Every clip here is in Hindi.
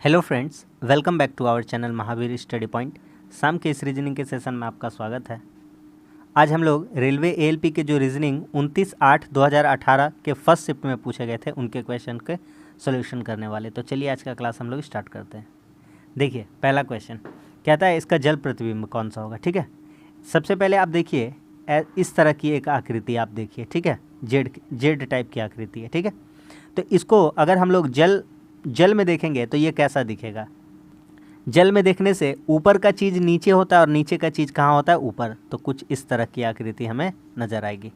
Hello friends, welcome back to our channel Mahavir study point. शाम के इस रीजनिंग के सेशन में आपका स्वागत है। आज हम लोग रेलवे एएलपी के जो रीजनिंग 29/8/2018 के फर्स्ट शिफ्ट में पूछे गए थे उनके क्वेश्चन के सॉल्यूशन करने वाले। तो चलिए आज का क्लास हम लोग स्टार्ट करते हैं। देखिए, पहला क्वेश्चन कहता है इसका जल प्रतिबिंब कौन सा होगा। ठीक है, सबसे पहले आप देखिए इस तरह की एक आकृति आप देखिए। ठीक है, जेड टाइप की आकृति है। ठीक है, तो इसको अगर हम लोग जल में देखेंगे तो ये कैसा दिखेगा। जल में देखने से ऊपर का चीज़ नीचे होता है और नीचे का चीज़ कहाँ होता है, ऊपर। तो कुछ इस तरह की आकृति हमें नज़र आएगी।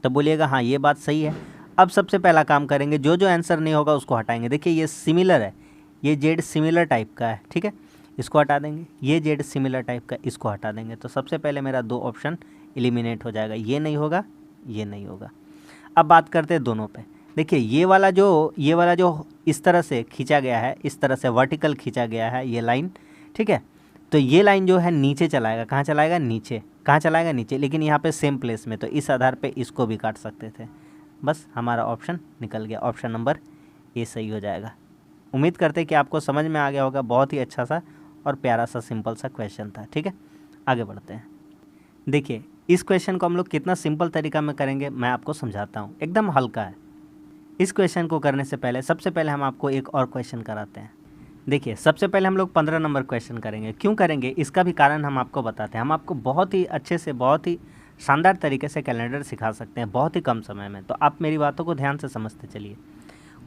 तो बोलिएगा हाँ ये बात सही है। अब सबसे पहला काम करेंगे, जो जो आंसर नहीं होगा उसको हटाएंगे। देखिए ये सिमिलर है, ये जेड सिमिलर टाइप का है। ठीक है, इसको हटा देंगे। ये जेड सिमिलर टाइप का, इसको हटा देंगे। तो सबसे पहले मेरा 2 ऑप्शन एलिमिनेट हो जाएगा, ये नहीं होगा, ये नहीं होगा। अब बात करते हैं दोनों पे। देखिए ये वाला जो इस तरह से खींचा गया है, इस तरह से वर्टिकल खींचा गया है ये लाइन। ठीक है, तो ये लाइन जो है नीचे चलाएगा। कहाँ चलाएगा? नीचे। कहाँ चलाएगा? नीचे। लेकिन यहाँ पे सेम प्लेस में, तो इस आधार पे इसको भी काट सकते थे। बस हमारा ऑप्शन निकल गया, ऑप्शन नंबर ए सही हो जाएगा। उम्मीद करते हैं कि आपको समझ में आ गया होगा। बहुत ही अच्छा सा और प्यारा सा सिंपल सा क्वेश्चन था। ठीक है, आगे बढ़ते हैं। देखिए इस क्वेश्चन को हम लोग कितना सिंपल तरीका में करेंगे मैं आपको समझाता हूँ। एकदम हल्का है। इस क्वेश्चन को करने से पहले सबसे पहले हम आपको एक और क्वेश्चन कराते हैं। देखिए सबसे पहले हम लोग 15 नंबर क्वेश्चन करेंगे। क्यों करेंगे इसका भी कारण हम आपको बताते हैं। हम आपको बहुत ही अच्छे से, बहुत ही शानदार तरीके से कैलेंडर सिखा सकते हैं बहुत ही कम समय में। तो आप मेरी बातों को ध्यान से समझते चलिए।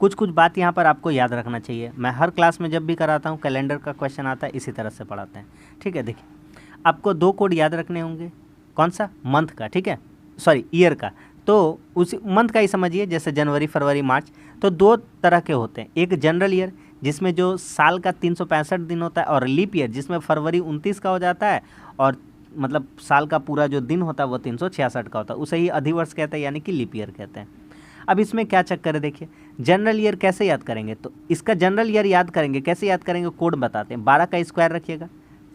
कुछ बात यहाँ पर आपको याद रखना चाहिए। मैं हर क्लास में जब भी कराता हूँ कैलेंडर का क्वेश्चन आता है इसी तरह से पढ़ाते हैं। ठीक है, देखिए आपको 2 कोड याद रखने होंगे। कौन सा? मंथ का। ठीक है, सॉरी ईयर का। तो उसी मंथ का ही समझिए, जैसे जनवरी, फरवरी, मार्च। तो 2 तरह के होते हैं, एक जनरल ईयर जिसमें जो साल का 365 दिन होता है, और लीप ईयर जिसमें फरवरी 29 का हो जाता है और मतलब साल का पूरा जो दिन होता है वो 366 का होता है। उसे ही अधिवर्ष कहते हैं, यानी कि लीप ईयर कहते हैं। अब इसमें क्या चक्कर है, देखिए जनरल ईयर कैसे याद करेंगे। तो इसका जनरल ईयर याद करेंगे, कैसे याद करेंगे, कोड बताते हैं। 12 का स्क्वायर रखिएगा,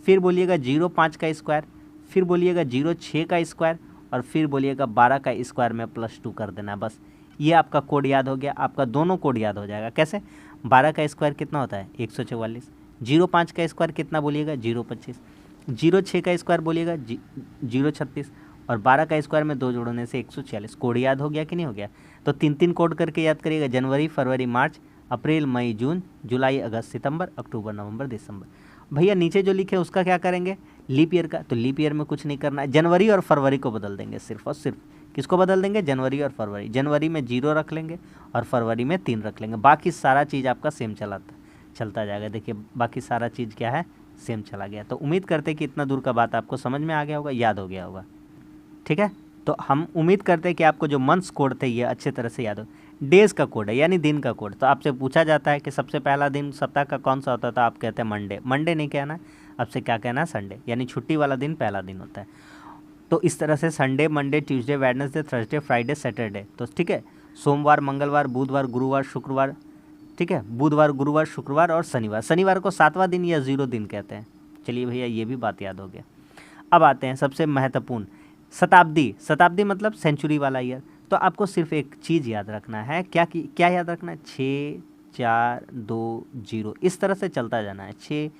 फिर बोलिएगा 05 का स्क्वायर, फिर बोलिएगा 06 का स्क्वायर, और फिर बोलिएगा 12 का स्क्वायर में +2 कर देना। बस ये आपका कोड याद हो गया। आपका दोनों कोड याद हो जाएगा। कैसे? 12 का स्क्वायर कितना होता है? 144। 05 का स्क्वायर कितना बोलिएगा? 025। 06 का स्क्वायर बोलिएगा 036, और 12 का स्क्वायर में 2 जोड़ने से 146। कोड याद हो गया कि नहीं हो गया? तो 3 कोड करके याद करिएगा, जनवरी, फरवरी, मार्च, अप्रैल, मई, जून, जुलाई, अगस्त, सितंबर, अक्टूबर, नवंबर, दिसंबर। भैया नीचे जो लिखे उसका क्या करेंगे? लीप ईयर का। तो लीप ईयर में कुछ नहीं करना है, जनवरी और फरवरी को बदल देंगे सिर्फ और सिर्फ। किसको बदल देंगे? जनवरी और फरवरी। जनवरी में 0 रख लेंगे और फरवरी में 3 रख लेंगे। बाकी सारा चीज़ आपका सेम चलता जाएगा। देखिए बाकी सारा चीज़ क्या है? सेम चला गया। तो उम्मीद करते हैं कि इतना दूर का बात आपको समझ में आ गया होगा, याद हो गया होगा। ठीक है, तो हम उम्मीद करते हैं कि आपको जो मंथ्स कोड थे ये अच्छे तरह से याद हो। डेज़ का कोड है, यानी दिन का कोड। तो आपसे पूछा जाता है कि सबसे पहला दिन सप्ताह का कौन सा होता था, आप कहते हैं मंडे। मंडे नहीं कहना है, आपसे क्या कहना है? संडे, यानी छुट्टी वाला दिन पहला दिन होता है। तो इस तरह से Sunday, Monday, Tuesday, Wednesday, Thursday, Friday, Saturday. तो ठीक है, सोमवार, मंगलवार, बुधवार, गुरुवार, शुक्रवार। ठीक है, बुधवार, गुरुवार, शुक्रवार और शनिवार। शनिवार को 7वां दिन या 0 दिन कहते हैं। चलिए भैया ये भी बात याद हो गया। अब आते हैं सबसे महत्वपूर्ण, शताब्दी। शताब्दी मतलब सेंचुरी वाला ईयर। तो आपको सिर्फ एक चीज़ याद रखना है। क्या याद रखना है? 6 4 2 0, इस तरह से चलता जाना है। 6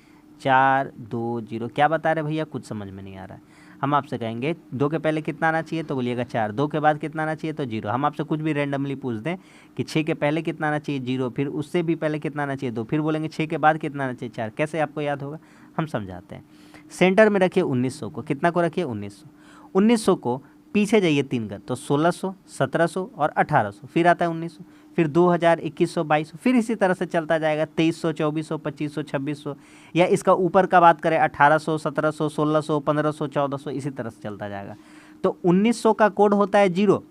4 2 0। क्या बता रहे भैया? कुछ समझ में नहीं आ रहा है। हम आपसे कहेंगे 2 के पहले कितना आना चाहिए, तो बोलिएगा 4। 2 के बाद कितना आना चाहिए, तो 0। हम आपसे कुछ भी रैंडमली पूछ दें कि 6 के पहले कितना आना चाहिए, 0। फिर उससे भी पहले कितना आना चाहिए, 2। फिर बोलेंगे 6 के बाद कितना आना चाहिए, 4। कैसे आपको याद होगा? हम समझाते हैं। सेंटर में रखिए 1900 को। कितना को रखिए? 1900। 1900 को पीछे जाइए 3 गज, तो 1600, 1700 और 1800। फिर आता है 1900, फिर 2000, 2100, 2200। फिर इसी तरह से चलता जाएगा 2300, 2400, 2500, 2600। या इसका ऊपर का बात करें 1800, 1700, 1600, 1500, 1400, इसी तरह से चलता जाएगा। तो 1900 का कोड होता है 0।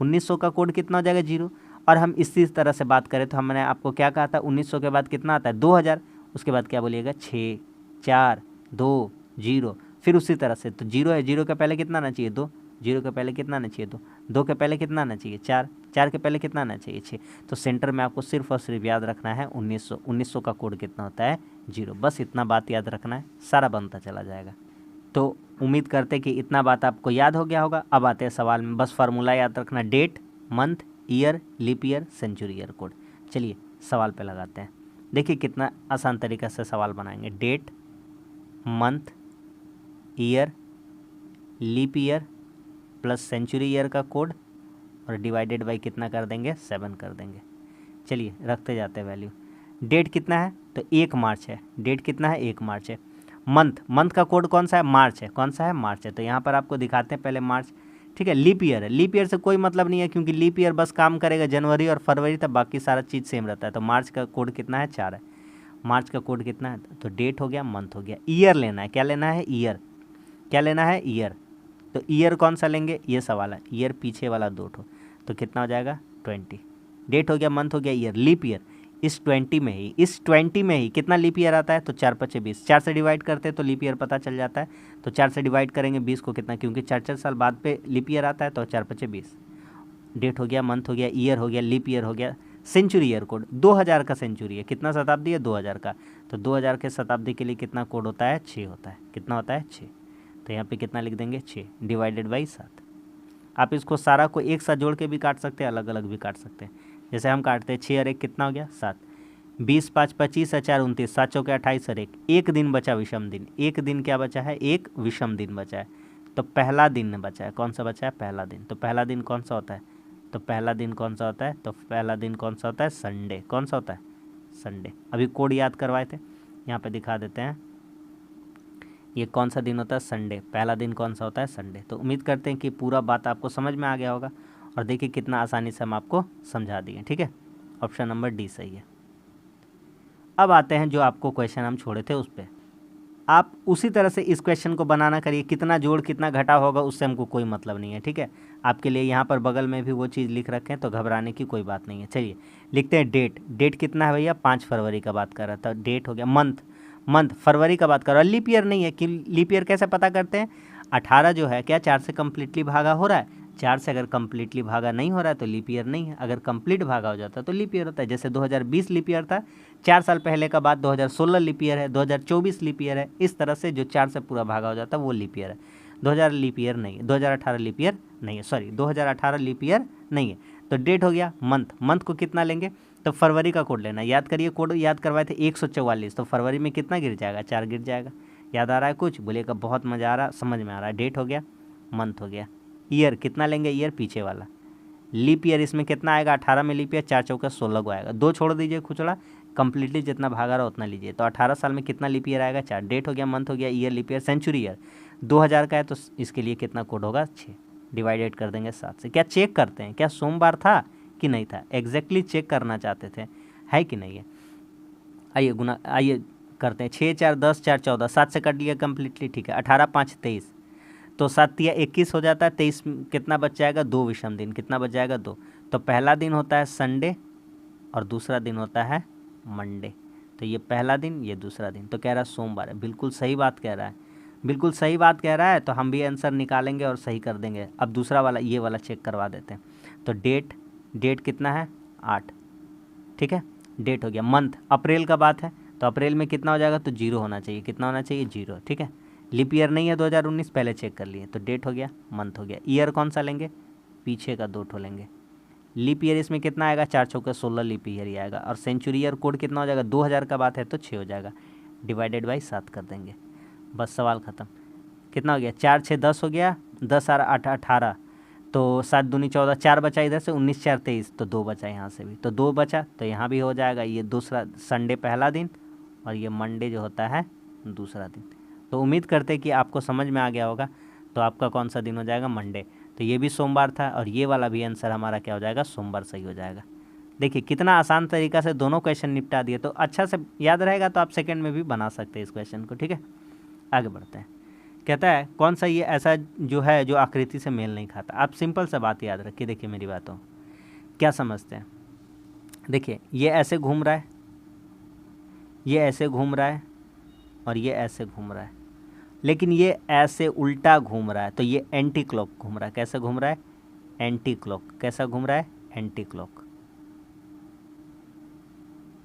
1900 का कोड कितना हो जाएगा? 0। और हम इसी तरह से बात करें तो हमने आपको क्या कहा था? 1900 के बाद कितना आता है? 2000। उसके बाद क्या बोलिएगा? 6 4 2 0। फिर उसी तरह से, तो 0 है, 0 के पहले कितना आना चाहिए? 2। 0 के पहले कितना आना चाहिए? 2। 2 के पहले कितना आना चाहिए? 4। 4 के पहले कितना आना चाहिए? 6। तो सेंटर में आपको सिर्फ और सिर्फ याद रखना है 1900। 1900 का कोड कितना होता है? 0। बस इतना बात याद रखना है, सारा बनता चला जाएगा। तो उम्मीद करते हैं कि इतना बात आपको याद हो गया होगा। अब आते हैं सवाल में। बस फार्मूला याद रखना, date, month, year, leap year, century year code. चलिए सवाल पे लगाते हैं। देखिए कितना आसान तरीक़े से सवाल बनाएंगे। Date, month, year, leap year plus century year का कोड और डिवाइडेड बाई कितना कर देंगे, 7 कर देंगे। चलिए रखते जाते हैं वैल्यू। डेट कितना है, तो 1 मार्च है। डेट कितना है, 1 मार्च है। मंथ, मंथ का कोड कौन सा है, मार्च है। कौन सा है, मार्च है। तो यहाँ पर आपको दिखाते हैं पहले मार्च, ठीक है। लीप ईयर है, लीप ईयर से कोई मतलब नहीं है क्योंकि लीप ईयर बस काम करेगा जनवरी और फरवरी तक, बाकी सारा चीज़ सेम रहता है। तो मार्च का कोड कितना है, 4 है। मार्च का कोड कितना है, तो डेट हो गया, मंथ हो गया। ईयर लेना है, क्या लेना है, ईयर। क्या लेना है, ईयर। तो ईयर कौन सा लेंगे, ये सवाल है। ईयर पीछे वाला 2 ठो, तो कितना हो जाएगा, 20। डेट हो गया, मंथ हो गया, ईयर। लीप ईयर इस 20 में ही कितना लीप ईयर आता है, तो 4 5 20। 4 से डिवाइड करते हैं तो लीप ईयर पता चल जाता है। तो 4 से डिवाइड करेंगे 20 को कितना, क्योंकि 4 साल बाद पे लीप ईयर आता है, तो 4 5 20। डेट हो गया, मंथ हो गया, ईयर हो गया, लीप ईयर हो गया। सेंचुरी ईयर कोड 2000 का सेंचुरी है। कितना शताब्दी है, 2000 का। तो 2000 के शताब्दी के लिए कितना कोड होता है, 6 होता है। कितना होता है, 6। तो यहाँ पे कितना लिख देंगे, 6 डिवाइडेड बाई 7। आप इसको सारा को एक साथ जोड़ के भी काट सकते हैं, अलग अलग भी काट सकते हैं। जैसे हम काटते हैं 6 और 1 कितना हो गया, 7। 20 5 25 और 4 29, 7 चौके 28 और 1 दिन बचा, विषम दिन। एक दिन क्या बचा है, एक विषम दिन बचा है। तो पहला दिन बचा है, कौन सा बचा है, पहला दिन। तो पहला दिन कौन सा होता है, तो पहला दिन कौन सा होता है, तो पहला दिन कौन सा होता है, संडे। कौन सा होता है, संडे। अभी कोड याद करवाए थे, यहाँ पे दिखा देते हैं। ये कौन सा दिन होता है, संडे। पहला दिन कौन सा होता है, संडे। तो उम्मीद करते हैं कि पूरा बात आपको समझ में आ गया होगा। और देखिए कितना आसानी से हम आपको समझा दिए, ठीक है। ऑप्शन नंबर डी सही है। अब आते हैं जो आपको क्वेश्चन हम छोड़े थे उस पर। आप उसी तरह से इस क्वेश्चन को बनाना करिए। कितना जोड़ कितना घटा होगा उससे हमको कोई मतलब नहीं है, ठीक है। आपके लिए यहाँ पर बगल में भी वो चीज़ लिख रखे हैं, तो घबराने की कोई बात नहीं है। चलिए लिखते हैं डेट। डेट कितना है भैया, 5 फरवरी का बात कर रहा था, डेट हो गया। मंथ, मंथ फरवरी का बात कर रहा है। लीप ईयर नहीं है कि लीप ईयर कैसे पता करते हैं, 18 जो है क्या 4 से कम्प्लीटली भागा हो रहा है। 4 से अगर कम्प्लीटली भागा नहीं हो रहा है तो लीप ईयर नहीं है। अगर कंप्लीट भागा हो जाता है तो लीप ईयर होता है। जैसे 2020 लीप ईयर था, 4 साल पहले का बाद 2016 लीप ईयर है, 2024 लीप ईयर है। इस तरह से जो 4 से पूरा भागा हो जाता है वो लीप ईयर है। 2000 लीप ईयर नहीं है, 2018 लीप ईयर नहीं है, सॉरी 2018 लीप ईयर नहीं है। तो डेट हो गया। मंथ, मंथ को कितना लेंगे, तो फरवरी का कोड लेना। याद करिए, कोड याद करवाए थे 144। तो फरवरी में कितना गिर जाएगा, 4 गिर जाएगा। याद आ रहा है कुछ, बोलिएगा बहुत मज़ा आ रहा, समझ में आ रहा है। डेट हो गया, मंथ हो गया। ईयर कितना लेंगे, ईयर पीछे वाला। लीप ईयर इसमें कितना आएगा, 18 में लीप ईयर 4 चौका 16 को आएगा। 2 छोड़ दीजिए खुचड़ा, कंप्लीटली जितना भागा रहा उतना लीजिए। तो 18 साल में कितना लीप ईयर आएगा, 4। डेट हो गया, मंथ हो गया, year, leap year, century year 2000 का है तो इसके लिए कितना कोड होगा, 6 डिवाइडेड कर देंगे 7 से। क्या चेक करते हैं, क्या सोमवार था कि नहीं था, एग्जैक्टली चेक करना चाहते थे, है कि नहीं है। आइए गुना, आइए करते हैं। 6 4 10 4 14, 7 से कट लिया कम्प्लीटली, ठीक है। 18 5 23, तो 7 या 21 हो जाता है। 23 कितना बच जाएगा, 2 विषम दिन। कितना बच जाएगा, 2। तो पहला दिन होता है संडे और दूसरा दिन होता है मंडे। तो ये पहला दिन, ये दूसरा दिन। तो कह रहा है सोमवार है, बिल्कुल सही बात कह रहा है, बिल्कुल सही बात कह रहा है। तो हम भी आंसर निकालेंगे और सही कर देंगे। अब दूसरा वाला, ये वाला चेक करवा देते हैं। तो डेट, डेट कितना है, 8, ठीक है। डेट हो गया। मंथ, अप्रैल का बात है तो अप्रैल में कितना हो जाएगा, तो 0 होना चाहिए। कितना होना चाहिए, 0, ठीक है। लीप ईयर नहीं है 2019, पहले चेक कर लिए। तो डेट हो गया, मंथ हो गया। ईयर कौन सा लेंगे, पीछे का 2 ठो लेंगे। लीप ईयर इसमें कितना आएगा, 4 चौके 16 लीप ईयर ही आएगा। और सेंचुरी ईयर कोड कितना हो जाएगा, 2000 का बात है तो 6 हो जाएगा, डिवाइडेड बाई 7 कर देंगे। बस सवाल ख़त्म। कितना हो गया, 4 6 10 हो गया, 10 और 8 18, तो 7 दूनी 14, 4 बचा इधर से, 19 4 23, तो 2 बचा यहाँ से भी, तो 2 बचा। तो यहाँ भी हो जाएगा। ये दूसरा संडे पहला दिन और ये मंडे जो होता है दूसरा दिन। तो उम्मीद करते हैं कि आपको समझ में आ गया होगा। तो आपका कौन सा दिन हो जाएगा, मंडे। तो ये भी सोमवार था और ये वाला भी आंसर हमारा क्या हो जाएगा, सोमवार सही हो जाएगा। देखिए कितना आसान तरीक़ा से दोनों क्वेश्चन निपटा दिए। तो अच्छा से याद रहेगा तो आप सेकंड में भी बना सकते हैं इस क्वेश्चन को, ठीक है। आगे बढ़ते हैं। कहता है कौन सा ये ऐसा जो है जो आकृति से मेल नहीं खाता। आप सिंपल सा बात याद रखिए, देखिए मेरी बातों, क्या समझते हैं। देखिए ये ऐसे घूम रहा है, ये ऐसे घूम रहा है और ये ऐसे घूम रहा है, लेकिन ये ऐसे उल्टा घूम रहा है। तो ये एंटी क्लॉक घूम रहा है। कैसे घूम रहा है, एंटी क्लॉक। कैसा घूम रहा है, एंटी क्लॉक।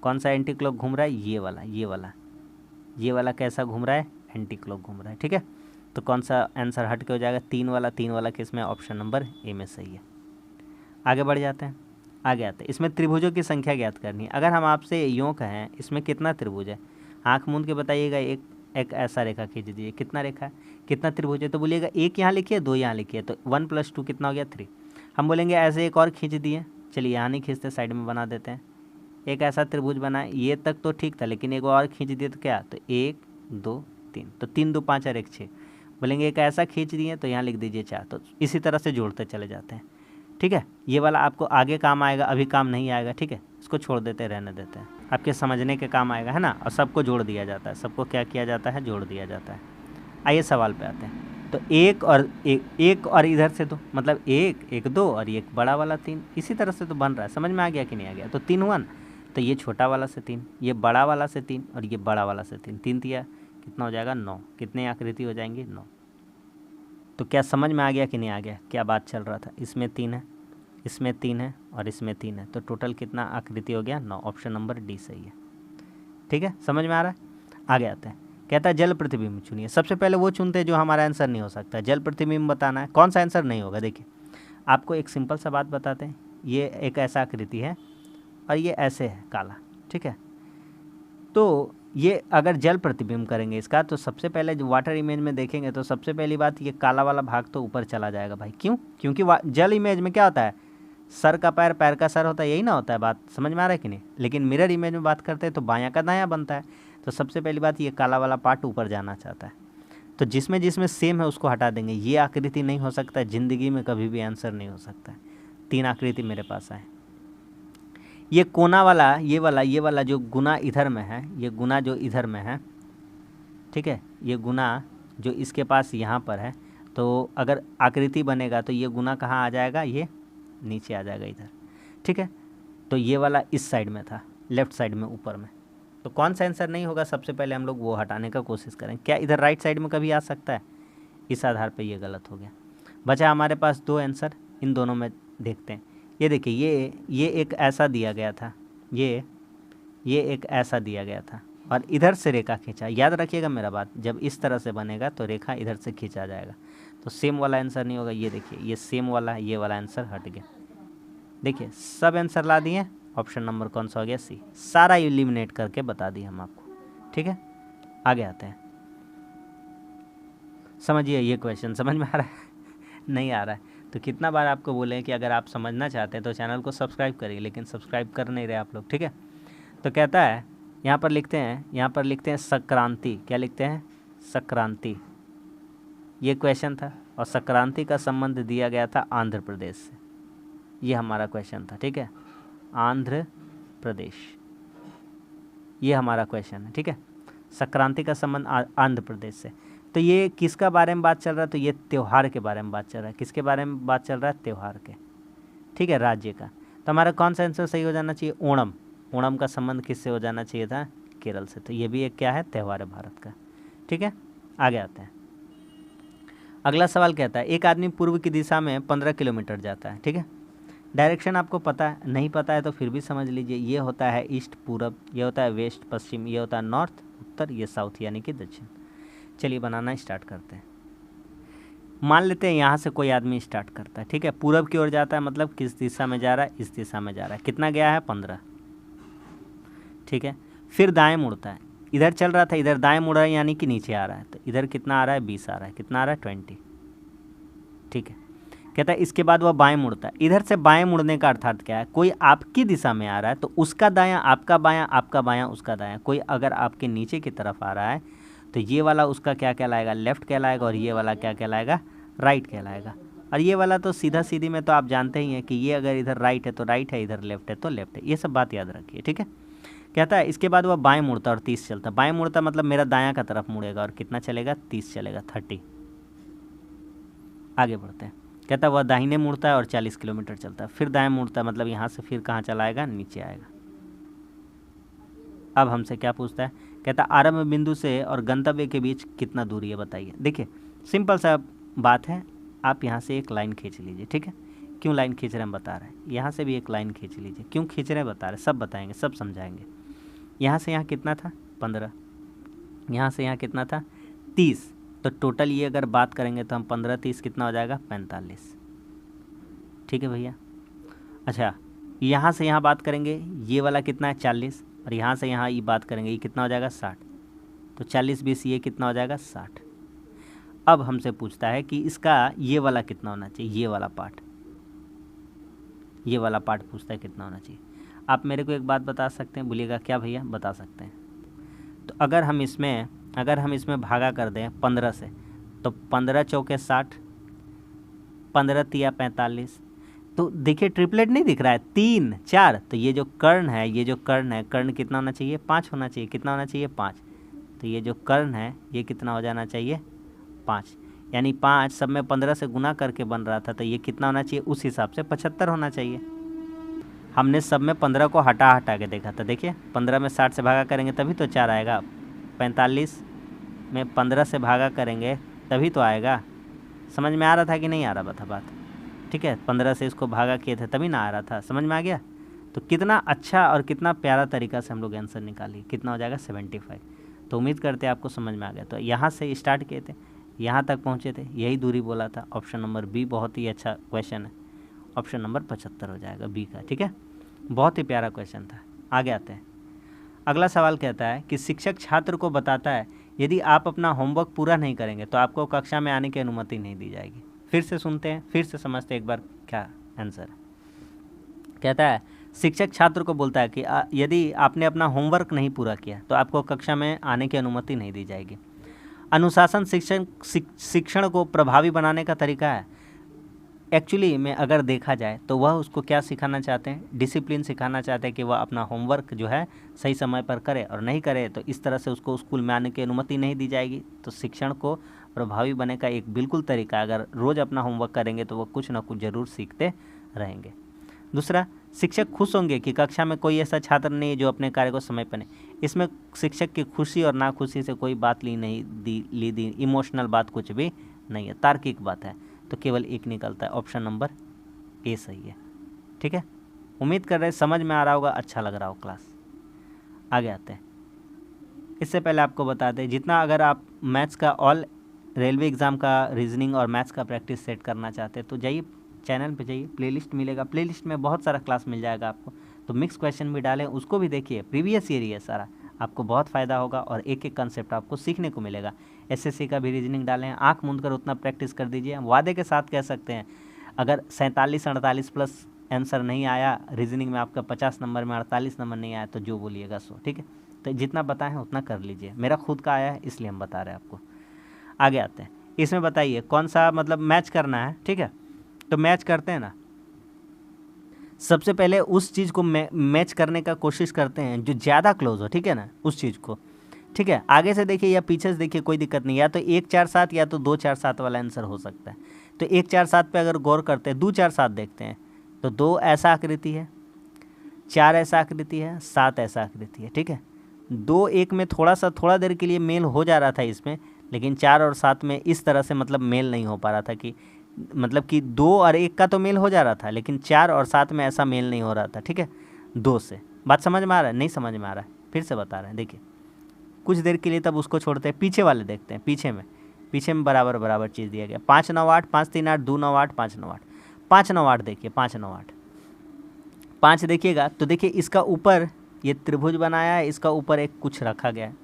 कौन सा एंटी क्लॉक घूम रहा है, ये वाला, ये वाला, ये वाला कैसा घूम रहा है, एंटी क्लॉक घूम रहा है, ठीक है। तो कौन सा आंसर हट के हो जाएगा, 3 वाला। 3 वाला किस में, ऑप्शन नंबर ए में सही है। आगे बढ़ जाते हैं। आगे आते हैं, इसमें त्रिभुजों की संख्या ज्ञात करनी है। अगर हम आपसे यूँ कहें इसमें कितना त्रिभुज है, आँख मूंद के बताइएगा। एक ऐसा रेखा खींच दीजिए, कितना रेखा है, कितना त्रिभुज है, तो बोलिएगा एक यहाँ लिखिए, दो यहाँ लिखिए, तो 1 + 2 कितना हो गया 3। हम बोलेंगे ऐसे एक और खींच दिए, चलिए यहाँ नहीं खींचते, साइड में बना देते हैं। एक ऐसा त्रिभुज बनाए, ये तक तो ठीक था, लेकिन एक और खींच दिए तो क्या, तो 1 2 3, तो 3 2 5 और 1 6। बोलेंगे एक ऐसा खींच दिए तो यहाँ लिख दीजिए 4। तो इसी तरह से जोड़ते चले जाते हैं, ठीक है। ये वाला आपको आगे काम आएगा, अभी काम नहीं आएगा, ठीक है, इसको छोड़ देते, रहने देते हैं, आपके समझने के काम आएगा, है ना। और सबको जोड़ दिया जाता है, सबको क्या किया जाता है, जोड़ दिया जाता है। आइए सवाल पे आते हैं। तो एक और इधर से तो मतलब एक 2 और एक बड़ा वाला 3, इसी तरह से तो बन रहा है। समझ में आ गया कि नहीं आ गया। तो 3 हुआ ना, तो ये छोटा वाला से 3, ये बड़ा वाला से 3 और ये बड़ा वाला से 3, 3 दिया कितना हो जाएगा 9। कितने आकृति हो जाएंगी 9। तो क्या समझ में आ गया कि नहीं आ गया, क्या बात चल रहा था। इसमें 3 है, इसमें 3 है और इसमें 3 है, तो टोटल कितना आकृति हो गया 9। ऑप्शन नंबर डी सही है, ठीक है, समझ में आ रहा है। आगे आते हैं, कहता है जल प्रतिबिंब चुनिए। सबसे पहले वो चुनते हैं जो हमारा आंसर नहीं हो सकता। जल प्रतिबिंब बताना है, कौन सा आंसर नहीं होगा। देखिए आपको एक सिंपल सा बात बताते हैं, ये एक ऐसा आकृति है और ये ऐसे है काला, ठीक है। तो ये अगर जल प्रतिबिंब करेंगे इसका, तो सबसे पहले जो वाटर इमेज में देखेंगे तो सबसे पहली बात ये काला वाला भाग तो ऊपर चला जाएगा भाई। क्यों, क्योंकि जल इमेज में क्या होता है, सर का पैर, पैर का सर होता है, यही ना होता है। बात समझ में आ रहा है कि नहीं। लेकिन मिरर इमेज में बात करते हैं तो बायां का दायां बनता है। तो सबसे पहली बात ये काला वाला पार्ट ऊपर जाना चाहता है, तो जिसमें जिसमें सेम है उसको हटा देंगे। ये आकृति नहीं हो सकता है, ज़िंदगी में कभी भी आंसर नहीं हो सकता है। 3 आकृति मेरे पास आए। ये कोना वाला, ये वाला जो गुना इधर में है, ये गुना जो इधर में है, ठीक है, ये गुना जो इसके पास यहाँ पर है, तो अगर आकृति बनेगा तो ये गुना कहाँ आ जाएगा, ये नीचे आ जाएगा इधर, ठीक है। तो ये वाला इस साइड में था, लेफ्ट साइड में ऊपर में। तो कौन सा आंसर नहीं होगा, सबसे पहले हम लोग वो हटाने का कोशिश करें। क्या इधर राइट साइड में कभी आ सकता है, इस आधार पे ये गलत हो गया। बचा हमारे पास 2 आंसर, इन दोनों में देखते हैं। ये देखिए, ये एक ऐसा दिया गया था, ये एक ऐसा दिया गया था और इधर से रेखा खींचा। याद रखिएगा मेरा बात, जब इस तरह से बनेगा तो रेखा इधर से खींचा जाएगा। तो सेम वाला आंसर नहीं होगा। ये देखिए, ये सेम वाला, ये वाला आंसर हट गया। देखिए सब आंसर ला दिए। ऑप्शन नंबर कौन सा हो गया, सी। सारा एलिमिनेट करके बता दिए हम आपको, ठीक है। आगे आते हैं, समझिए ये क्वेश्चन समझ में आ रहा है नहीं आ रहा है तो कितना बार आपको बोले कि अगर आप समझना चाहते हैं तो चैनल को सब्सक्राइब करिए, लेकिन सब्सक्राइब कर नहीं रहे आप लोग, ठीक है। तो कहता है यहाँ पर लिखते हैं संक्रांति। क्या लिखते हैं, संक्रांति। ये क्वेश्चन था और संक्रांति का संबंध दिया गया था आंध्र प्रदेश से। ये हमारा क्वेश्चन था, ठीक है, आंध्र प्रदेश, ये हमारा क्वेश्चन है, ठीक है। संक्रांति का संबंध आंध्र प्रदेश से। तो ये किसका बारे में बात चल रहा है, तो ये त्यौहार के बारे में बात चल रहा है। किसके बारे में बात चल रहा है, त्यौहार के, ठीक है, राज्य का। तो हमारा कौन सा आंसर सही हो जाना चाहिए, ओणम। ओणम का संबंध किससे हो जाना चाहिए था, केरल से। तो ये भी एक क्या है, त्यौहार है भारत का, ठीक है। आगे आते हैं, अगला सवाल कहता है एक आदमी पूर्व की दिशा में 15 किलोमीटर जाता है, ठीक है। डायरेक्शन आपको पता है, नहीं पता है तो फिर भी समझ लीजिए। ये होता है ईस्ट पूरब, ये होता है वेस्ट पश्चिम, ये होता है नॉर्थ उत्तर, ये साउथ यानी कि दक्षिण। चलिए बनाना स्टार्ट करते हैं। मान लेते हैं यहाँ से कोई आदमी स्टार्ट करता है, ठीक है, पूरब की ओर जाता है, मतलब किस दिशा में जा रहा है, इस दिशा में जा रहा है। कितना गया है, 15, ठीक है। फिर दाएं मुड़ता है, इधर चल रहा था, इधर दाएं मुड़ रहा है यानी कि नीचे आ रहा है। तो इधर कितना आ रहा है, 20 आ रहा है। कितना आ रहा है, 20, ठीक है। कहता है इसके बाद वह बाएं मुड़ता है। इधर से बाएं मुड़ने का अर्थात क्या है, कोई आपकी दिशा में आ रहा है तो उसका दायां आपका बायां, आपका बायां उसका दायां। कोई अगर आपके नीचे की तरफ आ रहा है तो ये वाला उसका क्या कहलाएगा, लेफ़्ट कहलाएगा, और ये वाला क्या कहलाएगा, राइट कहलाएगा। और ये वाला तो सीधा सीधी में तो आप जानते ही हैं कि ये अगर इधर राइट है तो राइट है, इधर लेफ्ट है तो लेफ्ट है। ये सब बात याद रखिए, ठीक है। कहता है इसके बाद वह बाएं मुड़ता और 30 चलता। बाएं मुड़ता मतलब मेरा दायां का तरफ मुड़ेगा और कितना चलेगा, 30 चलेगा, 30। आगे बढ़ते हैं। कहता है वह दाहिने मुड़ता है और 40 किलोमीटर चलता है। फिर दाएं मुड़ता है मतलब यहाँ से फिर कहाँ चलाएगा, नीचे आएगा। अब हमसे क्या पूछता है, कहता आरंभ बिंदु से और गंतव्य के बीच कितना दूरी है बताइए। देखिए सिंपल सा बात है, आप यहाँ से एक लाइन खींच लीजिए, ठीक है। क्यों लाइन खींच रहे हैं हम बता रहे हैं। यहाँ से भी एक लाइन खींच लीजिए, क्यों खींच रहे हैं बता रहे हैं, सब बताएंगे, सब समझाएंगे। यहाँ से यहाँ कितना था, 15, यहाँ से यहाँ कितना था, 30। तो टोटल ये अगर बात करेंगे तो हम 15 30 कितना हो जाएगा, 45, ठीक है भैया। अच्छा यहाँ से यहाँ बात करेंगे, ये वाला कितना है 40, और यहाँ से यहाँ ये बात करेंगे, ये कितना हो जाएगा 60। तो 40 20 ये कितना हो जाएगा 60। अब हमसे पूछता है कि इसका ये वाला कितना होना चाहिए, ये वाला पार्ट, ये वाला पार्ट पूछता है कितना होना चाहिए। आप मेरे को एक बात बता सकते हैं, बोलिएगा क्या भैया, बता सकते हैं। तो अगर हम इसमें भागा कर दें 15 से, तो 15 चौके 60, 15 तिया 45। तो देखिए ट्रिपलेट नहीं दिख रहा है, 3 4, तो ये जो कर्ण है, कर्ण कितना होना चाहिए 5 होना चाहिए। कितना होना चाहिए 5। तो ये जो कर्ण है ये कितना हो जाना चाहिए 5, यानी 5 सब में 15 से गुना करके बन रहा था, तो ये कितना होना चाहिए उस हिसाब से 75 होना चाहिए। हमने सब में 15 को हटा के देखा था, देखिए 15 में 60 से भागा करेंगे तभी तो 4 आएगा, 45 में 15 से भागा करेंगे तभी तो आएगा। समझ में आ रहा था कि नहीं आ रहा था बात, ठीक है। 15 से इसको भागा किए थे तभी ना आ रहा था, समझ में आ गया। तो कितना अच्छा और कितना प्यारा तरीका से हम लोग आंसर निकाली, कितना हो जाएगा 75। तो उम्मीद करते हैं आपको समझ में आ गया। तो यहाँ से स्टार्ट किए थे, यहाँ तक पहुँचे थे, यही दूरी बोला था। ऑप्शन नंबर बी बहुत ही अच्छा क्वेश्चन है, ऑप्शन नंबर 75 हो जाएगा बी का, ठीक है। बहुत ही प्यारा क्वेश्चन था। आगे आते हैं, अगला सवाल कहता है कि शिक्षक छात्र को बताता है यदि आप अपना होमवर्क पूरा नहीं करेंगे तो आपको कक्षा में आने की अनुमति नहीं दी जाएगी। फिर से सुनते हैं, फिर से समझते हैं एक बार क्या आंसर है। कहता है शिक्षक छात्र को बोलता है कि यदि आपने अपना होमवर्क नहीं पूरा किया तो आपको कक्षा में आने की अनुमति नहीं दी जाएगी। अनुशासन शिक्षण को प्रभावी बनाने का तरीका है। एक्चुअली में अगर देखा जाए तो वह उसको क्या सिखाना चाहते हैं, डिसिप्लिन सिखाना चाहते हैं कि वह अपना होमवर्क जो है सही समय पर करे, और नहीं करे तो इस तरह से उसको स्कूल में आने की अनुमति नहीं दी जाएगी। तो शिक्षण को प्रभावी बनने का एक बिल्कुल तरीका, अगर रोज़ अपना होमवर्क करेंगे तो वह कुछ ना कुछ ज़रूर सीखते रहेंगे। दूसरा, शिक्षक खुश होंगे कि कक्षा में कोई ऐसा छात्र नहीं है जो अपने कार्य को समय पर नहीं। इसमें शिक्षक की खुशी और नाखुशी से कोई बात ली इमोशनल बात कुछ भी नहीं है, तार्किक बात है। तो केवल एक निकलता है, ऑप्शन नंबर ए सही है, ठीक है। उम्मीद कर रहे हैं समझ में आ रहा होगा, अच्छा लग रहा हो क्लास। आगे आते हैं। इससे पहले आपको बता दें, जितना अगर आप मैथ्स का ऑल रेलवे एग्ज़ाम का रीजनिंग और मैथ्स का प्रैक्टिस सेट करना चाहते हैं तो जाइए चैनल पे जाइए, प्लेलिस्ट मिलेगा, प्लेलिस्ट में बहुत सारा क्लास मिल जाएगा आपको। तो मिक्स क्वेश्चन भी डालें, उसको भी देखिए, प्रीवियस ईयर ही है सारा, आपको बहुत फ़ायदा होगा और एक एक कंसेप्ट आपको सीखने को मिलेगा। एसएससी का भी रीजनिंग डालें, आँख मूंद कर उतना प्रैक्टिस कर दीजिए। वादे के साथ कह सकते हैं अगर 47-48 प्लस आंसर नहीं आया रीजनिंग में, आपका 50 नंबर में 48 नंबर नहीं आया तो जो बोलिएगा सो, ठीक है। तो जितना बताएं उतना कर लीजिए, मेरा खुद का आया है इसलिए हम बता रहे हैं आपको। आगे आते हैं, इसमें बताइए कौन सा मतलब मैच करना है, ठीक है। तो मैच करते हैं ना, सबसे पहले उस चीज़ को मैच करने का कोशिश करते हैं जो ज़्यादा क्लोज हो, ठीक है ना, उस चीज़ को, ठीक है। आगे से देखिए या पीछे से देखिए, कोई दिक्कत नहीं, या तो 1 4 7 या तो 2 4 7 वाला आंसर हो सकता है। तो 1 4 7 पे अगर गौर करते हैं, 2 4 7 देखते हैं तो 2 ऐसा आकृति है, 4 ऐसा आकृति है, 7 ऐसा आकृति है, ठीक है। 2 1 में थोड़ा देर के लिए मेल हो जा रहा था इसमें, लेकिन 4 और 7 में इस तरह से मतलब मेल नहीं हो पा रहा था कि मतलब कि 2 और 1 का तो मेल हो जा रहा था, लेकिन 4 और 7 में ऐसा मेल नहीं हो रहा था, ठीक है। 2 से बात समझ में आ रहा है, नहीं समझ में आ रहा है, फिर से बता रहे हैं। देखिए कुछ देर के लिए तब उसको छोड़ते हैं, पीछे वाले देखते हैं। पीछे में बराबर चीज़ दिया गया, 5 9 8 5 3 8 2 9 8 5 9 8 5 9 8 देखिए, 5 9 8 5 देखिएगा तो देखिए इसका ऊपर ये त्रिभुज बनाया है, इसका ऊपर एक कुछ रखा गया है।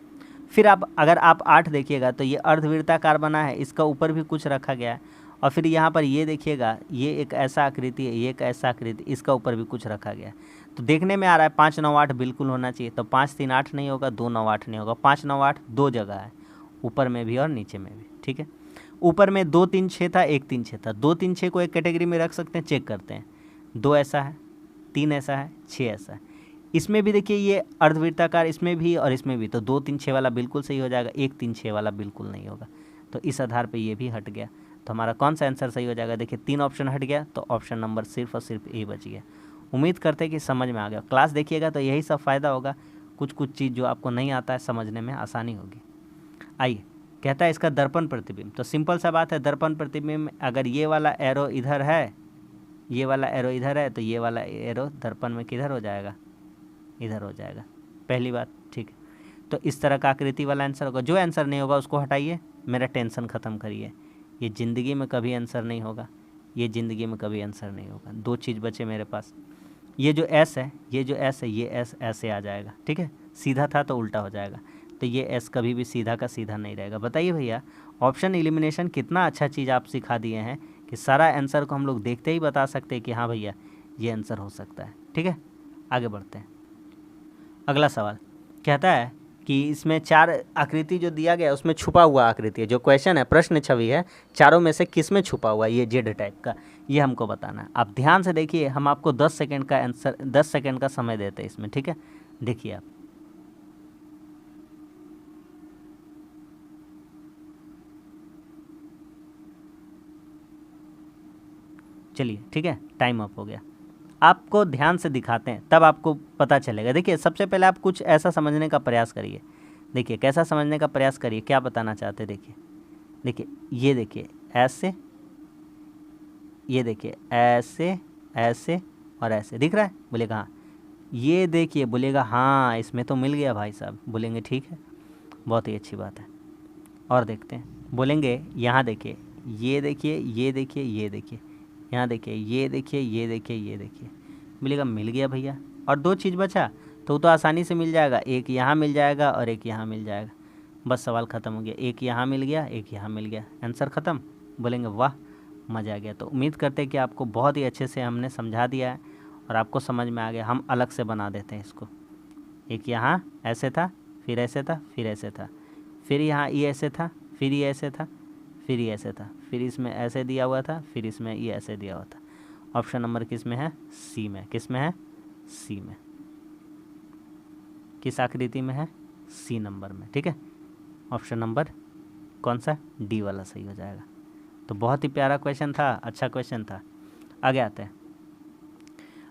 फिर अगर आप 8 देखिएगा तो ये अर्धवृत्ताकार बना है, इसका ऊपर भी कुछ रखा गया है। और फिर यहाँ पर ये देखिएगा, ये एक ऐसा आकृति है, ये एक ऐसा आकृति, इसका ऊपर भी कुछ रखा गया है। तो देखने में आ रहा है 5 9 8 बिल्कुल होना चाहिए। तो 5 3 8 नहीं होगा, 2 9 8 नहीं होगा, 5 9 8 दो जगह है, ऊपर में भी और नीचे में भी, ठीक है। ऊपर में 2 3 6 था, 1 3 6 था, 2 3 6 को एक कैटेगरी में रख सकते हैं, चेक करते हैं। 2 ऐसा है, 3 ऐसा है, 6 ऐसा है। इसमें भी देखिए ये अर्धवृत्ताकार, इसमें भी और इसमें भी, तो 2 3 6 वाला बिल्कुल सही हो जाएगा, 1 3 6 वाला बिल्कुल नहीं होगा। तो इस आधार पे ये भी हट गया। तो हमारा कौन सा आंसर सही हो जाएगा, देखिए 3 ऑप्शन हट गया, तो ऑप्शन नंबर सिर्फ और सिर्फ ए बच गया। उम्मीद करते हैं कि समझ में आ गया। क्लास देखिएगा तो यही सब फ़ायदा होगा, कुछ चीज़ जो आपको नहीं आता है समझने में आसानी होगी। आइए, कहता है इसका दर्पण प्रतिबिंब। तो सिंपल सा बात है, दर्पण प्रतिबिंब अगर ये वाला एरो इधर है, ये वाला एरो इधर है, तो ये वाला एरो दर्पण में किधर हो जाएगा, इधर हो जाएगा, पहली बात, ठीक है। तो इस तरह का आकृति वाला आंसर होगा। जो आंसर नहीं होगा उसको हटाइए, मेरा टेंशन ख़त्म करिए। ये ज़िंदगी में कभी आंसर नहीं होगा, ये ज़िंदगी में कभी आंसर नहीं होगा। 2 चीज़ बचे मेरे पास, ये जो एस है, ये जो एस है, ये एस ऐसे आ जाएगा, ठीक है, सीधा था तो उल्टा हो जाएगा, तो ये एस कभी भी सीधा का सीधा नहीं रहेगा। बताइए भैया, ऑप्शन एलिमिनेशन कितना अच्छा चीज़ आप सिखा दिए हैं कि सारा आंसर को हम लोग देखते ही बता सकते हैं कि हाँ भैया ये आंसर हो सकता है। ठीक है, आगे बढ़ते हैं। अगला सवाल कहता है कि इसमें 4 आकृति जो दिया गया है उसमें छुपा हुआ आकृति है, जो क्वेश्चन है, प्रश्न छवि है, चारों में से किस में छुपा हुआ है ये जेड टाइप का, ये हमको बताना है। आप ध्यान से देखिए, हम आपको 10 सेकंड का आंसर, 10 सेकंड का समय देते हैं इसमें, ठीक है, देखिए आप। चलिए ठीक है, टाइम अप हो गया। आपको ध्यान से दिखाते हैं तब आपको पता चलेगा। देखिए सबसे पहले आप कुछ ऐसा समझने का प्रयास करिए। देखिए कैसा समझने का प्रयास करिए, क्या बताना चाहते हैं। देखिए देखिए ये देखिए ऐसे, ये देखिए ऐसे, ऐसे और ऐसे, दिख रहा है? बोलेगा हाँ। ये देखिए, बोलेगा हाँ इसमें तो मिल गया भाई साहब, बोलेंगे ठीक है, बहुत ही अच्छी बात है। और देखते हैं, बोलेंगे यहाँ देखिए, ये देखिए, ये देखिए, ये देखिए, यहाँ देखिए, ये देखिए, ये देखिए, ये देखिए, बोलेगा मिल गया भैया। और 2 चीज़ बचा तो आसानी से मिल जाएगा, एक यहाँ मिल जाएगा और एक यहाँ मिल जाएगा, बस सवाल ख़त्म हो गया। एक यहाँ मिल गया, एक यहाँ मिल गया, आंसर ख़त्म। बोलेंगे वाह मज़ा आ गया। तो उम्मीद करते हैं कि आपको बहुत ही अच्छे से हमने समझा दिया है और आपको समझ में आ गया। हम अलग से बना देते हैं इसको। एक यहाँ ऐसे था, फिर ऐसे था, फिर ऐसे था, फिर यहाँ ये ऐसे था, फिर ये ऐसे था, फिर ये ऐसे था, फिर इसमें ऐसे दिया हुआ था, फिर इसमें ये ऐसे दिया हुआ था। ऑप्शन नंबर किस में है? सी में। किस में है? सी में। किस आकृति में है? सी नंबर में। ठीक है, ऑप्शन नंबर कौन सा? डी वाला सही हो जाएगा। तो बहुत ही प्यारा क्वेश्चन था, अच्छा क्वेश्चन था। आगे आते हैं।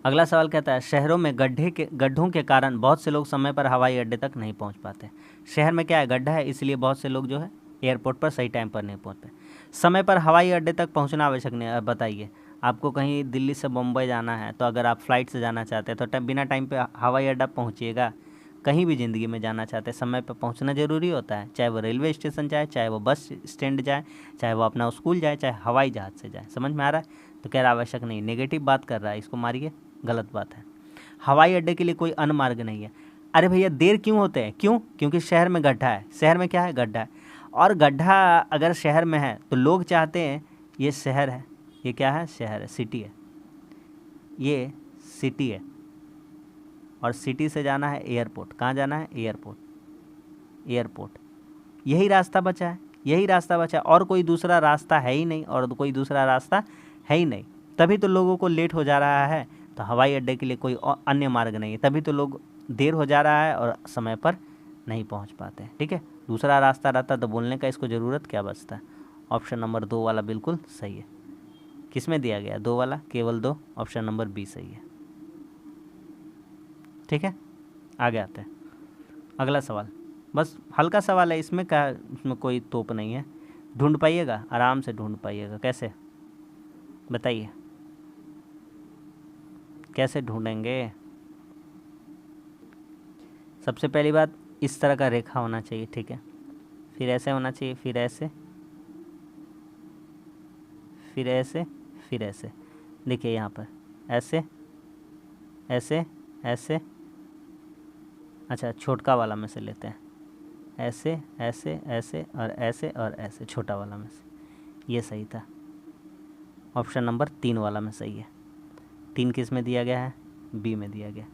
अगला सवाल कहता है, शहरों में गड्ढों के कारण बहुत से लोग समय पर हवाई अड्डे तक नहीं पहुंच पाते। शहर में क्या है, गड्ढा है, इसलिए बहुत से लोग जो है एयरपोर्ट पर सही टाइम पर नहीं पहुंच पाते। समय पर हवाई अड्डे तक पहुंचना आवश्यक नहीं है। बताइए, आपको कहीं दिल्ली से मुंबई जाना है तो अगर आप फ्लाइट से जाना चाहते हैं तो बिना टाइम पे हवाई अड्डा पहुंचिएगा? कहीं भी ज़िंदगी में जाना चाहते हैं समय पर पहुंचना ज़रूरी होता है, चाहे वो रेलवे स्टेशन जाए, चाहे वो बस स्टैंड जाए, चाहे वो अपना स्कूल जाए, चाहे हवाई जहाज़ से जाए। समझ में आ रहा है? तो कह रहा आवश्यक नहीं, नेगेटिव बात कर रहा है, इसको मारिए, गलत बात है। हवाई अड्डे के लिए कोई अन्य मार्ग नहीं है। अरे भैया देर क्यों होते हैं? क्यों? क्योंकि शहर में गड्ढा है। शहर में क्या है? गड्ढा है। और गड्ढा अगर शहर में है तो लोग चाहते हैं, ये शहर है, ये क्या है? शहर है, सिटी है, ये सिटी है, और सिटी से जाना है एयरपोर्ट। कहाँ जाना है? Airport, airport. यही रास्ता बचा है, यही रास्ता बचा है, और कोई दूसरा रास्ता है ही नहीं, और कोई दूसरा रास्ता है ही नहीं। तभी तो लोगों को लेट हो जा रहा है। तो हवाई अड्डे के लिए कोई अन्य मार्ग नहीं है, तभी तो लोग देर हो जा रहा है और समय पर नहीं पहुंच पाते हैं। ठीक है, दूसरा रास्ता रहता तो बोलने का इसको ज़रूरत क्या बचता है। ऑप्शन नंबर 2 वाला बिल्कुल सही है। किस में दिया गया? 2 वाला, केवल 2, ऑप्शन नंबर बी सही है। ठीक है, आगे आते हैं। अगला सवाल बस हल्का सवाल है, इसमें क्या, इसमें कोई तोप नहीं है, ढूंढ पाइएगा, आराम से ढूंढ पाइएगा। कैसे बताइए, कैसे ढूंढेंगे? सबसे पहली बात, इस तरह का रेखा होना चाहिए, ठीक है, फिर ऐसे होना चाहिए, फिर ऐसे, फिर ऐसे, फिर ऐसे। देखिए यहाँ पर ऐसे, ऐसे, ऐसे, अच्छा छोटका वाला में से लेते हैं, ऐसे, ऐसे, ऐसे और ऐसे और ऐसे, छोटा वाला में से, ये सही था। ऑप्शन नंबर 3 वाला में सही है। 3 किस में दिया गया है? बी में दिया गया,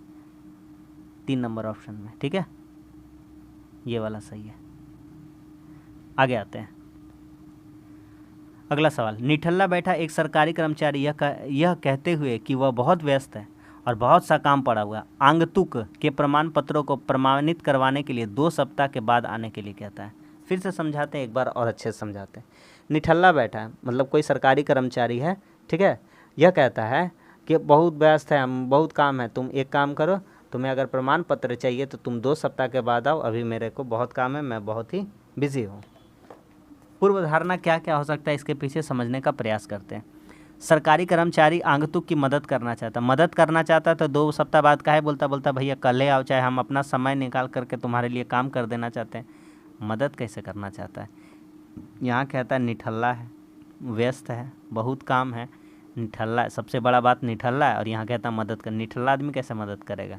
3 नंबर ऑप्शन में। ठीक है, ये वाला सही है। आगे आते हैं। अगला सवाल, निठल्ला बैठा एक सरकारी कर्मचारी यह कहते हुए कि वह बहुत व्यस्त है और बहुत सा काम पड़ा हुआ, आगंतुक के प्रमाण पत्रों को प्रमाणित करवाने के लिए 2 सप्ताह के बाद आने के लिए कहता है। फिर से समझाते हैं एक बार और अच्छे से समझाते हैं। निठल्ला बैठा है मतलब कोई सरकारी कर्मचारी है, ठीक है, यह कहता है कि बहुत व्यस्त है, हम बहुत काम है, तुम एक काम करो, तुम्हें अगर प्रमाण पत्र चाहिए तो तुम 2 सप्ताह के बाद आओ, अभी मेरे को बहुत काम है, मैं बहुत ही बिजी हूँ। पूर्व धारणा क्या क्या हो सकता है इसके पीछे समझने का प्रयास करते हैं। सरकारी कर्मचारी आगंतुक की मदद करना चाहता तो 2 सप्ताह बाद काहे बोलता भैया कल ही आओ, चाहे हम अपना समय निकाल करके तुम्हारे लिए काम कर देना चाहते हैं। मदद कैसे करना चाहता है? यहाँ कहता है निठल्ला है, व्यस्त है, बहुत काम है, निठल्ला, सबसे बड़ा बात निठल्ला है और यहाँ कहता मदद कर। निठल्ला आदमी कैसे मदद करेगा?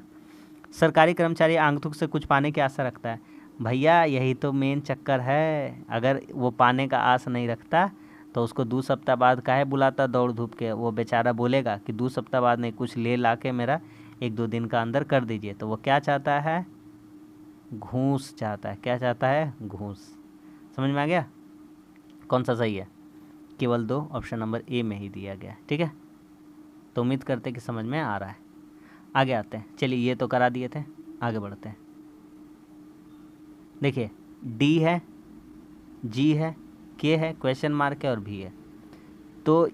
सरकारी कर्मचारी आगंतुक से कुछ पाने की आशा रखता है। भैया यही तो मेन चक्कर है, अगर वो पाने का आस नहीं रखता तो उसको 2 सप्ताह बाद काहे बुलाता दौड़ धूप के? वो बेचारा बोलेगा कि 2 सप्ताह बाद नहीं, कुछ ले ला के मेरा 1-2 दिन का अंदर कर दीजिए। तो वो क्या चाहता है? घूस चाहता है। क्या चाहता है? घूस। समझ में आ गया कौन सा सही है? केवल 2 ऑप्शन नंबर ए में ही दिया गया है। ठीक है, तो उम्मीद करते कि समझ में आ रहा है। आगे आते हैं, चलिए ये तो करा दिए थे, आगे बढ़ते हैं। देखिए डी है, जी है, के है, क्वेश्चन मार्क है और भी है। तो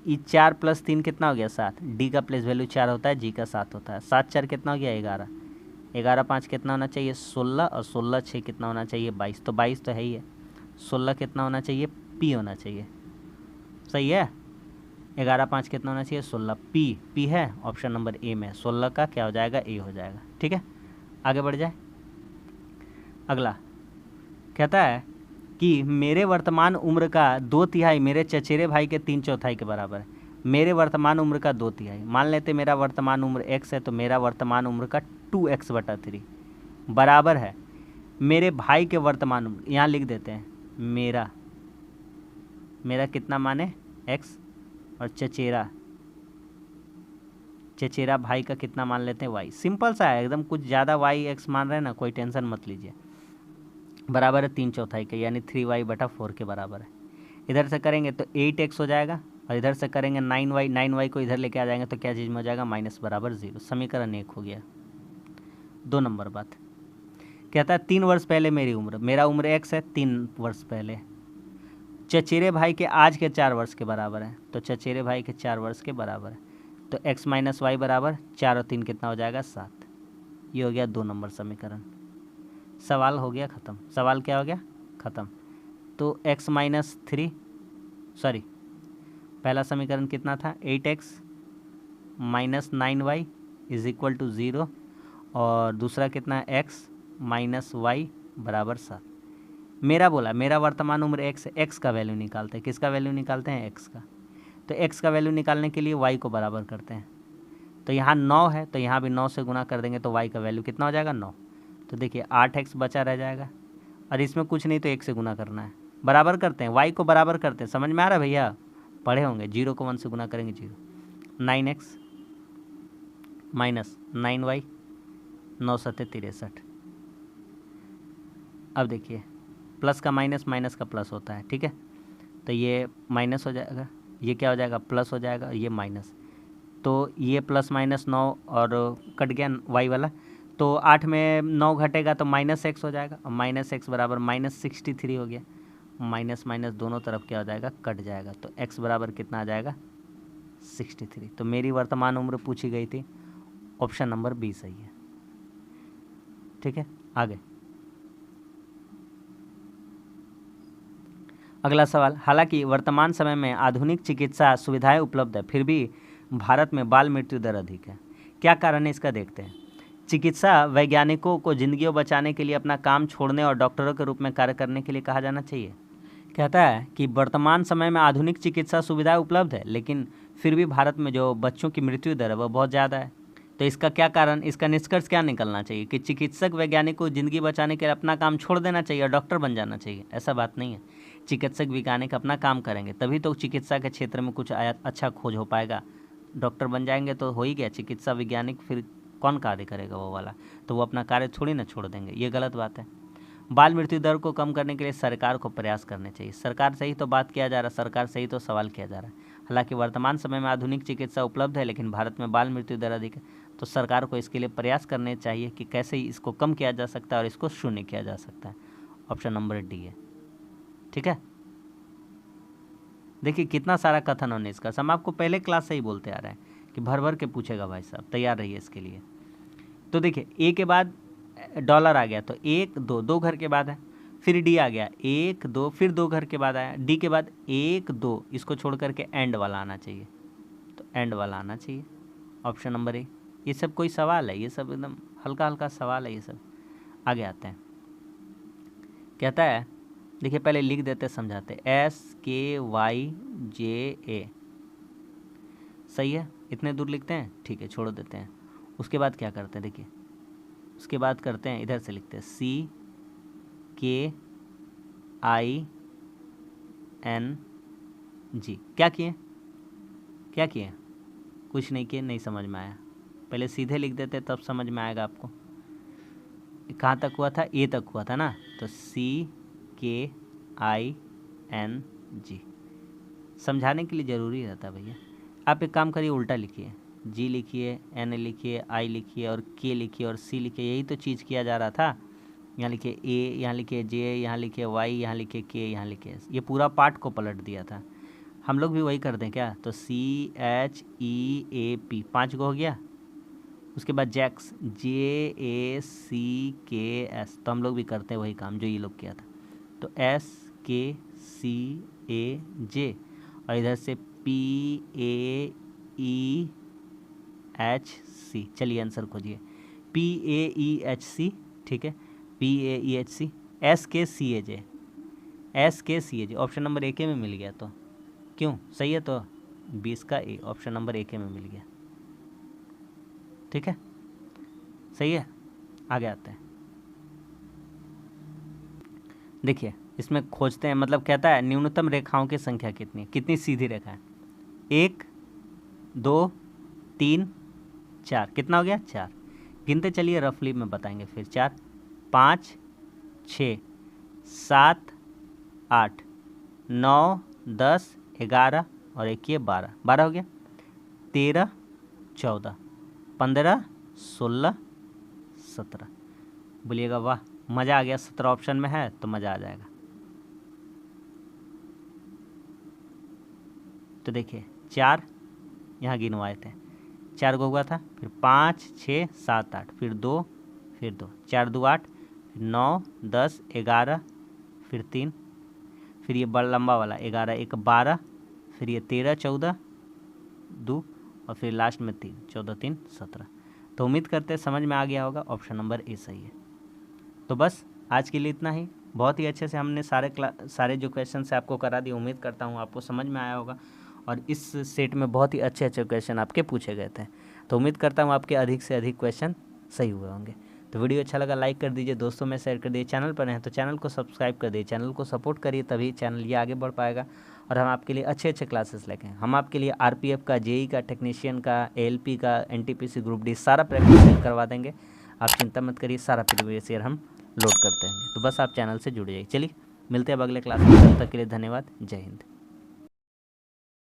ये 4 + 3 कितना हो गया? 7। डी का प्लेस वैल्यू 4 होता है, जी का 7 होता है। 7 4 कितना हो गया? 11। 11 5 कितना होना चाहिए? 16। और 16 6 कितना होना चाहिए? 22। तो 22 तो है ही है। 16 कितना होना चाहिए? पी होना चाहिए। सही है। 11 5 कितना होना चाहिए? 16। पी है ऑप्शन नंबर ए में। 16 का क्या हो जाएगा? ए हो जाएगा। ठीक है, आगे बढ़ जाए। अगला कहता है कि मेरे वर्तमान उम्र का 2/3 मेरे चचेरे भाई के 3/4 के बराबर है। मेरे वर्तमान उम्र का 2/3, मान लेते मेरा वर्तमान उम्र x है, तो मेरा वर्तमान उम्र का 2x/3 बराबर है मेरे भाई के वर्तमान उम्र। यहाँ लिख देते हैं मेरा कितना माने? x, और चचेरा भाई का कितना मान लेते हैं? y। सिंपल सा है एकदम, कुछ ज़्यादा y x मान रहे हैं ना, कोई टेंशन मत लीजिए। बराबर है 3/4 के, यानी 3y/4 के बराबर है। इधर से करेंगे तो 8x हो जाएगा, और इधर से करेंगे 9y को इधर लेके आ जाएंगे तो क्या चीज़ में हो जाएगा? -0। समीकरण 1 हो गया। 2 नंबर बात कहता है 3 वर्ष पहले मेरा उम्र x है, 3 वर्ष पहले चचेरे भाई के आज के 4 वर्ष के बराबर है। तो चचेरे भाई के 4 वर्ष के बराबर है, तो x - y बराबर 4 और 3 कितना हो जाएगा? 7। ये हो गया 2 नंबर समीकरण। सवाल हो गया ख़त्म। सवाल क्या हो गया? ख़त्म। तो x - 3 सॉरी, पहला समीकरण कितना था? 8x - 9y = 0, और दूसरा कितना है? x - y बराबर 7। मेरा बोला मेरा वर्तमान उम्र x है, x का वैल्यू निकालते हैं। किसका वैल्यू निकालते हैं? x का। तो x का वैल्यू निकालने के लिए y को बराबर करते हैं। तो यहाँ 9 है, तो यहाँ भी 9 से गुना कर देंगे तो y का वैल्यू कितना हो जाएगा? 9। तो देखिए 8x बचा रह जाएगा, और इसमें कुछ नहीं तो 1 से गुना करना है। बराबर करते हैं, y को बराबर करते हैं। समझ में आ रहा है भैया? पढ़े होंगे। 0 को 1 से गुना करेंगे 0। 9x - 9y 9 7 63। अब देखिए प्लस का माइनस, माइनस का प्लस होता है। ठीक है, तो ये माइनस हो जाएगा, ये क्या हो जाएगा? प्लस हो जाएगा, ये माइनस। तो ये +-9 और कट गया y वाला, तो 8 में 9 घटेगा तो -x हो जाएगा, और -x बराबर -63 हो गया। माइनस माइनस दोनों तरफ क्या हो जाएगा? कट जाएगा। तो x बराबर कितना आ जाएगा? 63। तो मेरी वर्तमान उम्र पूछी गई थी, ऑप्शन नंबर बी सही है। ठीक है, आगे अगला सवाल। हालांकि वर्तमान समय में आधुनिक चिकित्सा सुविधाएं उपलब्ध है, फिर भी भारत में बाल मृत्यु दर अधिक है। क्या कारण है इसका? देखते हैं। चिकित्सा वैज्ञानिकों को जिंदगियों बचाने के लिए अपना काम छोड़ने और डॉक्टरों के रूप में कार्य करने के लिए कहा जाना चाहिए। कहता है कि वर्तमान समय में आधुनिक चिकित्सा सुविधाएं उपलब्ध है, लेकिन फिर भी भारत में जो बच्चों की मृत्यु दर है वह बहुत ज़्यादा है। तो इसका क्या कारण, इसका निष्कर्ष क्या निकलना चाहिए? कि चिकित्सक वैज्ञानिक को ज़िंदगी बचाने के लिए अपना काम छोड़ देना चाहिए और डॉक्टर बन जाना चाहिए। ऐसा बात नहीं है। चिकित्सक वैज्ञानिक अपना काम करेंगे तभी तो चिकित्सा के क्षेत्र में कुछ अच्छा खोज हो पाएगा। डॉक्टर बन जाएंगे तो हो ही गया, चिकित्सा वैज्ञानिक फिर कौन कार्य करेगा वो वाला? तो वो अपना कार्य थोड़ी ना छोड़ देंगे, ये गलत बात है। बाल मृत्यु दर को कम करने के लिए सरकार को प्रयास करने चाहिए। सरकार से ही तो बात किया जा रहा है, सरकार से ही तो सवाल किया जा रहा है। हालांकि वर्तमान समय में आधुनिक चिकित्सा उपलब्ध है, लेकिन भारत में बाल मृत्यु दर अधिक है, तो सरकार को इसके लिए प्रयास करने चाहिए कि कैसे इसको कम किया जा सकता है और इसको शून्य किया जा सकता है। ऑप्शन नंबर डी है। ठीक है, देखिए कितना सारा कथन होने इसका, हम आपको पहले क्लास से ही बोलते आ रहे हैं कि भर भर के पूछेगा भाई साहब, तैयार रहिए इसके लिए। तो देखिए ए के बाद डॉलर आ गया, तो 1 2 2 घर के बाद है, फिर डी आ गया 1 2, फिर 2 घर के बाद आया, डी के बाद 1 2, इसको छोड़ करके एंड वाला आना चाहिए, तो एंड वाला आना चाहिए। Option number A. ये सब कोई सवाल है? ये सब एकदम हल्का हल्का सवाल है ये सब। आगे आते हैं, कहता है देखिए पहले लिख देते समझाते, SKYJA सही है, इतने दूर लिखते हैं, ठीक है, छोड़ देते हैं। उसके बाद क्या करते हैं, देखिए उसके बाद करते हैं, इधर से लिखते हैं CKING। क्या किए, क्या किए, कुछ नहीं किए, नहीं समझ में आया। पहले सीधे लिख देते तब समझ में आएगा आपको। कहाँ तक हुआ था, ए तक हुआ था ना, तो CKING समझाने के लिए ज़रूरी रहता है भैया। आप एक काम करिए, उल्टा लिखिए, जी लिखिए, एन लिखिए, आई लिखिए और के लिखिए और सी लिखिए। यही तो चीज़ किया जा रहा था। यहाँ लिखिए ए, यहाँ लिखिए जे, यहाँ लिखिए वाई, यहाँ लिखिए के, यहाँ लिखिए एस। ये पूरा पार्ट को पलट दिया था। हम लोग भी वही कर दें क्या, तो CHEAP 5 गो हो गया। उसके बाद जैक्स, JACKS, तो हम लोग भी करते हैं वही काम जो ये लोग किया था। तो SKCAJ और इधर से PAEHC। चलिए आंसर खोजिए, PAEHC, ठीक है, PAEHC, SKCAJ option number AK में मिल गया। तो क्यों, सही है, तो 20 का ए, ऑप्शन नंबर AK में मिल गया। ठीक है, सही है। आगे आते हैं, देखिए इसमें खोजते हैं, मतलब कहता है न्यूनतम रेखाओं की संख्या कितनी, कितनी सीधी रेखा है, 1 2 3 4, कितना हो गया, 4। गिनते चलिए, रफली में बताएंगे फिर। 4 5 6 7 8 9 10 11 और 1 12, 12 हो गया। 13 14 15 16 17। बोलिएगा वाह, मज़ा आ गया। 17 ऑप्शन में है तो मज़ा आ जाएगा। तो देखिए 4 यहाँ गिनवाए थे, 4 को हुआ था, फिर 5 6 7 8, फिर 2, फिर 2, 4 2 8, फिर 9 10 11, फिर 3, फिर ये बड़ा लंबा वाला 11 1 12, फिर ये 13 14 2 और फिर लास्ट में 3 14 3 17। तो उम्मीद करते हैं समझ में आ गया होगा, ऑप्शन नंबर ए सही है। तो बस आज के लिए इतना ही। बहुत ही अच्छे से हमने सारे जो क्वेश्चन से आपको करा दिए। उम्मीद करता हूँ आपको समझ में आया होगा और इस सेट में बहुत ही अच्छे अच्छे क्वेश्चन आपके पूछे गए थे। तो उम्मीद करता हूँ आपके अधिक से अधिक क्वेश्चन सही हुए होंगे। तो वीडियो अच्छा लगा लाइक कर दीजिए, दोस्तों में शेयर कर दीजिए। चैनल पर हैं तो चैनल को सब्सक्राइब कर दीजिए, चैनल को सपोर्ट करिए, तभी चैनल ये आगे बढ़ पाएगा और हम आपके लिए अच्छे अच्छे क्लासेस लेके हैं। हम आपके लिए RPF का, JEE का, टेक्नीशियन का, ALP का, NTPC ग्रुप D सारा प्रैक्टिस करवा देंगे। आप चिंता मत करिए, सारा प्रीवियस ईयर हम लोड करते हैं। तो बस आप चैनल से जुड़ जाइए। चलिए मिलते हैं अब अगले क्लास में, तब तक के लिए धन्यवाद। जय हिंद।